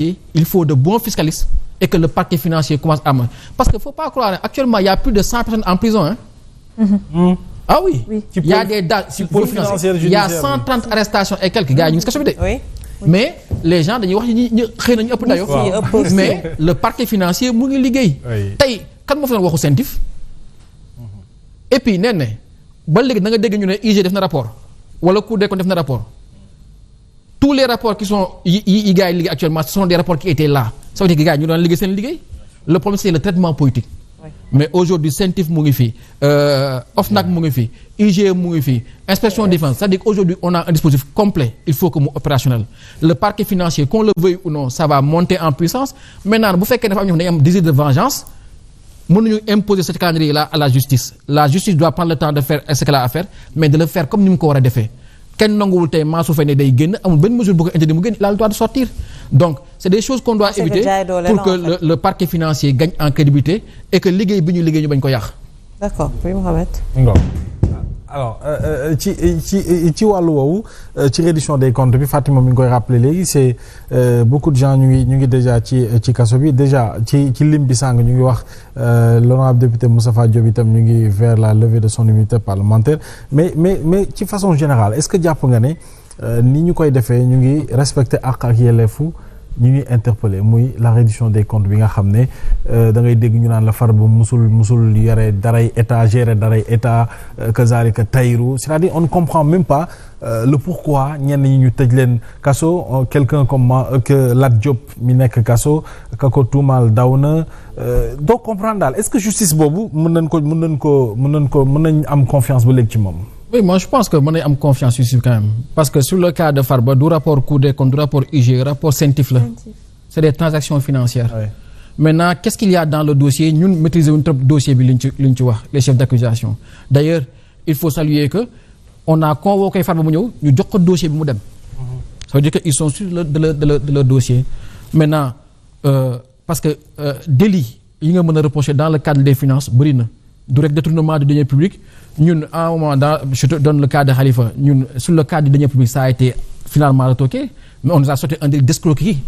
il faut de bons fiscalistes et que le parquet financier commence à manger. Parce qu'il ne faut pas croire, actuellement, il y a plus de 100 personnes en prison. Hein? Ah oui. Il y a des dates. Il y a 130 arrestations et quelques gars. Oui. Mais les gens, mais le parquet financier, mu ngi liggéey. Tey kan moo fi doon waxu CENTIF. Et puis nee na ba léegi da nga dégg ñu ne IG def na rapport wala Cour des comptes def na rapport. Tous les rapports qui sont yi gars yi liggéey actuellement ce sont des rapports qui étaient là. Ça veut dire que gars yi ñu doon liggéey seen liggéey. Le problème c'est le traitement politique. Mais aujourd'hui CENTIF mu ngi fi OFNAC mu ngi fi IGE mu ngi fi inspection de défense, c'est-à-dire qu'aujourd'hui on a un dispositif complet, il faut que mu opérationnel. Le parquet financier, qu'on le veuille ou non, ça va monter en puissance. Maintenant bu fekkee dafa am ñoo xam ne am désir de vengeance mënuñu imposer ce calendrier là à la justice. La justice doit prendre le temps de faire ce qu'elle a à faire, mais de le faire comme ni mu ko war a defee. Kenn nanguwul tey Mansour Faye ne day génn amul benn mesure bu ko interdit mu génn, il a le droit de sortir. Donc c'est des choses qu'on doit éviter pour que le parquet financier gagne en crédibilité et que liggéey bi ñu liggéey ñu bañ ko yàq. D'accord, oui Mohamed. Alors ci wàllu woowu ci reddition des comptes bi Fatima mi ngi koy rappelé léegi c'est beaucoup de gens ñu ngi déjà ci kaso bi déjà ci lim bi sàng ñu ngi wax l'honorable député Moustapha Diop itam ñu ngi vers la levée de son immunité parlementaire mais ci façon générale est-ce que jàpp nga ne ni ñu koy defee ñu ngi respecter ak yelleefu ñu ngi interpellé muy la reddition des comptes bi nga xam ne da ngay dégg ñu naan la Farba musul yore daray état gérer daray état kazalika Tahirou, c'est-à-dire on ne comprend même pas le pourquoi ñenn ñi ñu tëj leen kaso quelqu'un comme que Lat Diop mi nekk kaso ka ko tuumaal daw na doo comprendre daal est-ce que justice boobu mën nañ am confiance ba léegi ci moom. Oui, moi je pense que mën nañu am confiance ici quand même parce que sur le cas de Farba du rapport Cour des comptes du rapport IG rapport CENTIF la c'est des transactions financières. Oui. Maintenant qu'est-ce qu'il y a dans le dossier ñun maîtriser wuñ trop dossier bi liñ ci wax les chefs d'accusation. D'ailleurs il faut saluer que on a convoqué Farba mu ñëw ñu jox ko dossier bi mu dem. Ça veut dire que ils sont sûrs de leur dossier. Maintenant parce que délit yi nga mën a reprocher dans le cadre des finances bëri na du rek détournement de deniers publics. Ñun à un moment je te donne le cas de Khalifa ñun sur le cas du deniers publics ça a été finalement retoqué mais on nous a sorti un délit d'escroquerie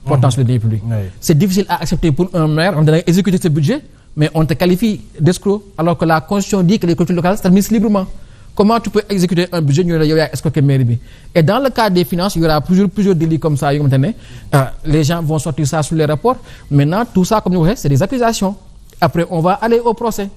portant sur les deniers publics. C'est difficile à accepter pour un maire on doit exécuter ce budget mais on te qualifie d'escroc alors que la constitution dit que les collectivités locales s'administrent librement. Comment tu peux exécuter un budget ñu ne yow yaa escroquer mairie bi et dans le cas des finances il y aura plusieurs délits comme ça yoo xamante ne les gens vont sortir ça sur les rapports maintenant tout ça comme ni waxee c'est des accusations après on va aller au procès.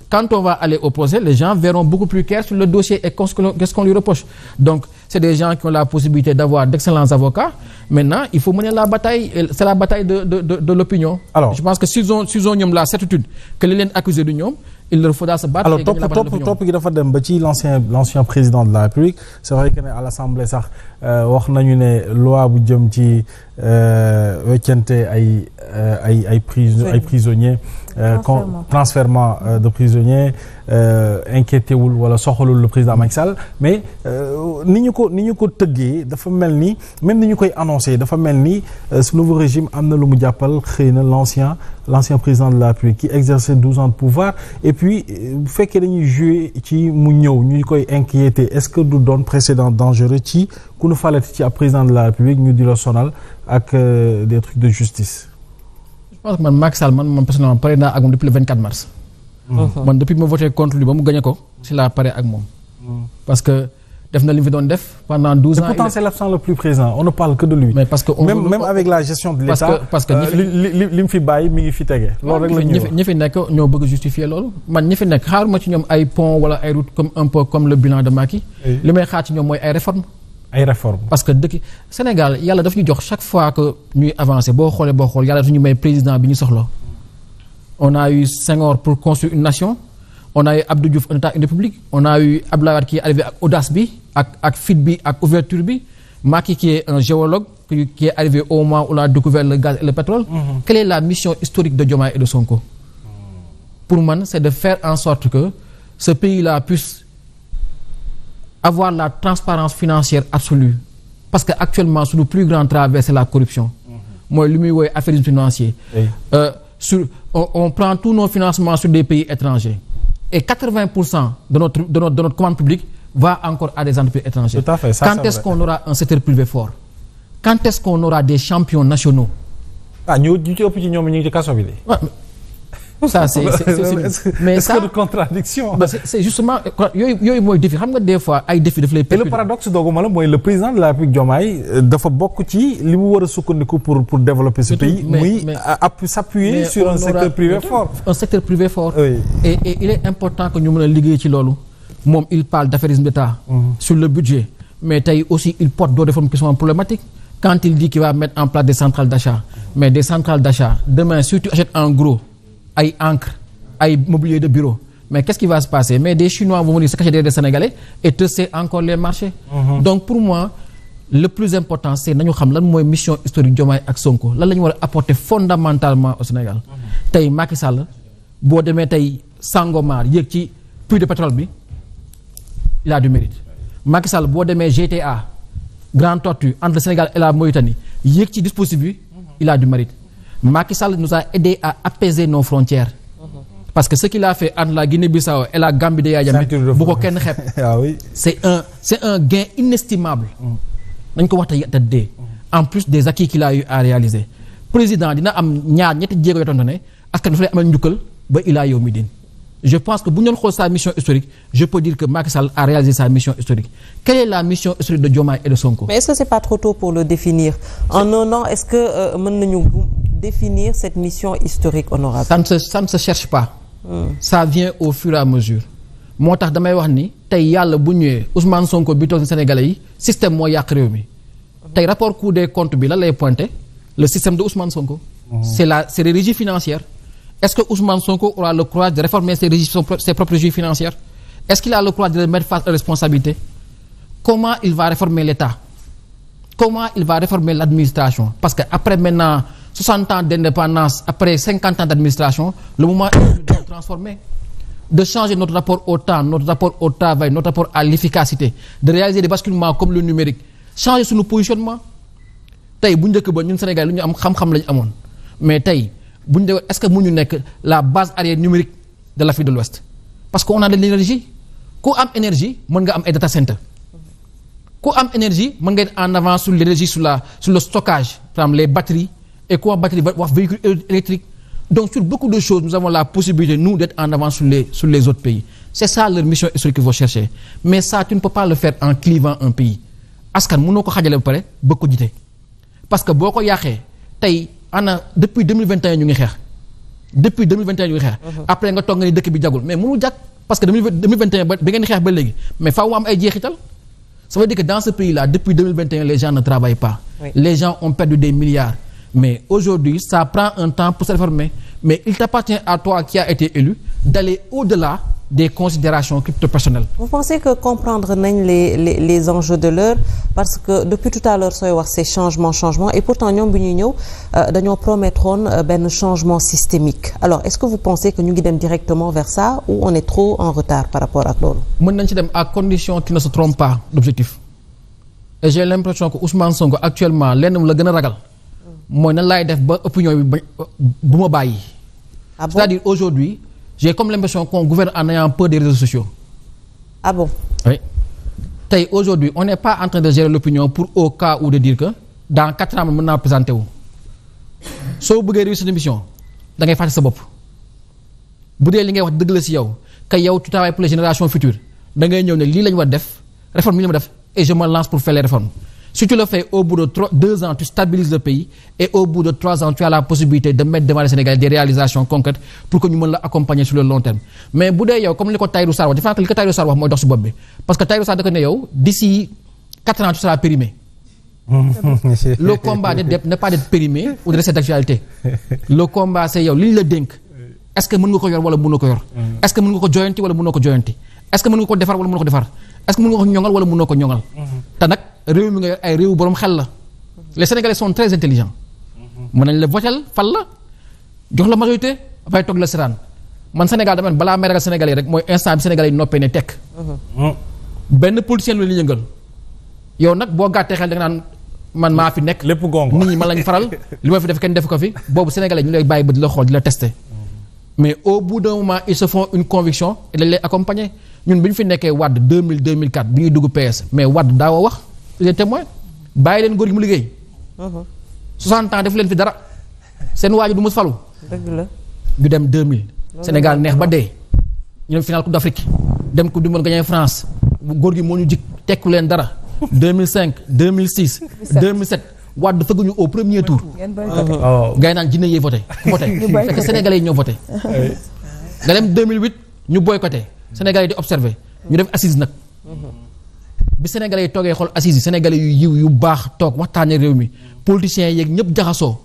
Quand on va aller au procès, les gens verront beaucoup plus clair sur le dossier et qu'est-ce qu'on lui reproche. Donc, c'est des gens qui ont la possibilité d'avoir d'excellents avocats. Maintenant, il faut mener la bataille, c'est la bataille de l'opinion. Alors, je pense que s'ils ont la certitude que les accusés de ñoom, il leur faudra se battre. Alors, top gi dafa dem ba ci l'ancien président de la République. C'est vrai que à l'Assemblée sax wax nañu ne loi bu jëm ci weccante ay prisonniers transfèrement de prisonniers inquiété wul wala soxalul le président Macky Sall mais ni ñu ko tëggee dafa mel ni même ni ñu koy annoncé dafa mel ni ce nouveau régime am na lu mu jàppal xëy na l'ancien président de la République qui exerçait 12 ans de pouvoir et puis bu fekkee dañuy jouer ci mu ñëw ñu koy inquiété est-ce que du doon précédent dangereux ci ku nu falati ci ab président de la République ñu di la sonal ak des trucs de justice. Je pense que man Macky Sall man personnellement pare naa ak moom depuis le 24 mars. Man depuis ma voté contre lui ba mu gagné ko si laa pare ak moom. Parce que def na li mu fi doon def pendant 12 ans. Et pourtant c'est l'absent le plus présent on ne parle que de lui. Mais parce que même avec la gestion de l'État. parce que li mu fi bàyyi mi ngi fi tege. loolu rek la ñuy wax ñi fi nekk ñoo bëgg justifier loolu man ñi fi nekk xaaruma ci ñoom ay pont wala ay route comme un peu comme le bilan de Macky. li may xaar ci ñoom mooy ay réformes. Parce que dëkk Sénégal yàlla daf ñu jox chaque fois que ñuy avancer boo xool yàlla daf ñu may président bi ñu soxla. On a eu Senghor pour construire une nation on a eu Abdou Diouf un état une république on a eu Abdoulaye Wade qui est arrivé ak audace bi ak fit bi ak ouverture bi Macky qui est un géologue qui est arrivé au moment où on a découvert le gaz et le pétrole. Quelle est la mission historique de Diomaye et de Sonko? Pour moi c'est de faire en sorte que ce pays-là puisse avoir la transparence financière absolue parce que actuellement sur le plus grand travers c'est la corruption. Mooy li muy woowee affairisme financier. On prend tous nos financements sur des pays étrangers et 80% de notre commande publique va encore à des entreprises étrangères. Tout à fait, ça, quand est-ce qu'on aura un secteur privé fort? Quand est-ce qu'on aura des champions nationaux ñu ci ëpp ci ñoom ñu ngi ci kaso bi de. ça c'est mais ça de contradiction. c'est justement yooyu mooy défi xam nga des fois ay défi daf lay. et le paradoxe dooguma la mooy le président de la République Diomaye dafa bokk ci li mu war a sukkandiku pour développer ce pays. muy s'appuyer sur un secteur privé fort. un secteur privé fort. Oui. et il est important que ñu mën a liggéey ci loolu moom il parle d'affairisme d'État. Sur le budget mais tey aussi il porte d'autres réformes qui sont problématiques quand il dit qu'il va mettre en place des centrales d'achat mais des centrales d'achat demain si tu achètes en gros. ay encre ay mobilier de bureau mais qu'est-ce qui va se passer mais des Chinois vont venir se cacher derrière des Sénégalais et tesser encore les marchés. Donc pour moi le plus important c'est nañu xam lan mooy mission historique Diomaye ak Sonko lan la ñu war a apporter fondamentalement au Sénégal. Tey Macky Sall boo demee tey Sangomar yéeg ci puits de pétrole bi il a du mérite. Macky Sall boo demee GTA Grand Tortue entre le Sénégal et la Mauritanie yéeg ci dispositif bi il a du mérite. Macky Sall nous a aidé à apaiser nos frontières. Parce que ce qu'il a fait entre la Guinée-Bissau et la Gambie de Yaya Jammeh bu ko kenn xeeb. Ah oui. c'est un gain inestimable. nañ ko wax te dee. En plus des acquis qu'il a eu à réaliser. Président dina am ñetti jéego yoo xamante ne askan dafa lay amal njukkal ba ilaa yow mi din. Je pense que bu ñu doon xool sa mission historique je peux dire que Macky Sall a réalisé sa mission historique. Quelle est la mission historique de Diomaye et de Sonko? Mais est-ce que c'est pas trop tôt pour le définir? En un an, est-ce que mën nañu définir cette mission historique honorable? Ça ne se cherche pas. Ça vient au fur et à mesure. Moo tax damay wax ni tey yàlla bu ñëwee Ousmane Sonko bi toog ci Sénégalais yi système moo yàq réew mi. Tey rapport Cour des comptes bi lan lay pointer le système de Ousmane Sonko. C'est les régies financières. Est-ce que Ousmane Sonko aura le courage de réformer ses propres régies financières? Est-ce qu'il a le courage de les mettre face à la responsabilité? Comment il va réformer l'État? Comment il va réformer l'administration? Parce que après maintenant 60 ans d'indépendance, après 50 ans d'administration, le moment est de transformer, de changer notre rapport au temps, notre rapport au travail, notre rapport à l'efficacité, de réaliser des basculements comme le numérique, changer sur nos positionnements. Tey bu njëkk ba ñun Sénégal lu ñu am xam-xam lañu amoon mais tey bu ñu est-ce que mënuñu nekk la base arrière numérique de l'Afrique de l'Ouest parce qu'on a de l'énergie. Ku am énergie mën nga am ay data center. Ku am énergie mën nga être en avant sur l'énergie sur le stockage par exemple les batteries et quoi batterie wax véhicules électriques. Donc sur beaucoup de choses nous avons la possibilité nous d'être en avant sur les autres pays. C'est ça leur mission historique qu'il faut chercher mais ça tu ne peux pas le faire en clivant un pays. Askan mënoo ko xajale ba pare bëgg ko jiite parce que boo ko yàqee tey depuis 2021 ñu ngi xeex depuis 2021 ñu ngi xeex. Après nga toog nga ni dëkk bi jagul mais mënul jag parce que 2021 ba ngeen xeex ba léegi mais faaw mu am ay jeexital. Ça veut dire que dans ce pays-là depuis 2021 les gens ne travaillent pas. Oui. Les gens ont perdu des milliards. Mais aujourd'hui ça prend un temps pour se réformer mais il t'appartient à toi qui as été élu d'aller au-delà des considérations crypto-personnelles. Vous pensez que comprendre nañ les enjeux de l'heure parce que depuis tout à l'heure sooy wax ces changements et pourtant ñoom bi ñuy ñëw dañoo promettroon benn changement systémique. Alors est-ce que vous pensez que ñu ngi dem directement vers ça ou on est trop en retard par rapport ak loolu? Mën nañ ci dem à condition qu'il ne se trompe pas d'objectif. Et j'ai l'impression que Ousmane Sonko actuellement lenn la gën a ragal. Mooy nan laay def ba opinion bi bu ma bàyyi. Ah bon? C'est-à-dire aujourd'hui j'ai comme l'impression qu'on gouverne en ayant peur des réseaux sociaux. Ah bon? Oui. Tey aujourd'hui on n'est pas en train de gérer l'opinion pour au cas où de dire que dans 4 ans mën naa présenté wu. Soo bëggee réussir une mission da ngay fàtte sa bopp. Bu dee li ngay wax dëgg la ci yow que yow tu travailles pour les générations futures da ngay ñëw ne lii la ñu war def réforme yi ñu ma def et je me lance pour faire les réformes. Si tu le fais au bout de 2 ans tu stabilises le pays et au bout de 3 ans tu as la possibilité de mettre devant les Sénégalais des réalisations concrètes pour que ñu mën la accompagner sur le long terme mais bu dee yow comme li ko Tahirou Sarr wax dafa li ko Tahirou Sarr wax mooy dox ci bopp bi parce que Tahirou Sarr da ko ne yow d'ici 4 ans tu seras périmé. Le combat n'est pas d'être périmé ou de rester d'actualité. Le combat c'est yow li ñu la dénk est-ce que mën nga ko yor wala mënoo ko yor. Est-ce que mën nga ko joyanti wala mënoo ko joyanti. Est-ce que mën nga ko defar wala mënoo ko defar. Est-ce que mën nga ko ñoŋal wala mënoo ko ñoŋal. Te nag réew mi nga yor ay réew borom xel la. Les Sénégalais sont très intelligents. Mën nañ la votel fal la jox la majorité dafay toog la siraan man Sénégal dama ne balaa may ragal Sénégalais rek mooy instant bi Sénégalais yi noppee ne tekk. Benn politicien la ñu yëngal. Yow nag boo gàttee xel da nga naan man maa fi nekk. lépp gongo nit ñi man lañ faral li ma fi def kenn def ko fi boobu Sénégalais ñu lay bàyyi ba di la xool di la tester. Mais au bout d'un moment ils se font une conviction et dañ lay accompagner ñun bi ñu fi nekkee Wade 2004 bi ñuy dugg PS mais Wade daawoo wax il est témoin bàyyi leen góor gi mu liggéey. 60 ans def leen fi dara seen waaju du mos falu. dëgg la. ñu dem 2000. Sénégal neex ba dee. ñu dem final coupe d'Afrique dem coupe du monde gagné France góor gi moo ñu jik tekku leen dara 2005 2006 2007 Wade fëgguñu au premier tour. gars yi naan jinne yee voté ku voté fekk sénégalais yi ñoo voté. nga dem 2008 ñu boycotté sénégalais yi di observé ñu def assise nag. bi sénégalais yi toogee xool assise yi sénégalais yu yiw yu baax toog waxtaanee réew mi politiciens yeeg ñëpp jaxasoo.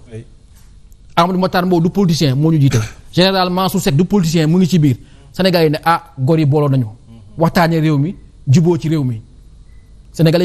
Amadou Matar Mbow du politicien moo ñu jiite général Mansour Seck du politicien mu ngi ci biir sénégalais yi ne ah góor yi booloo nañu waxtaanee réew mi juboo ci réew mi sénégalais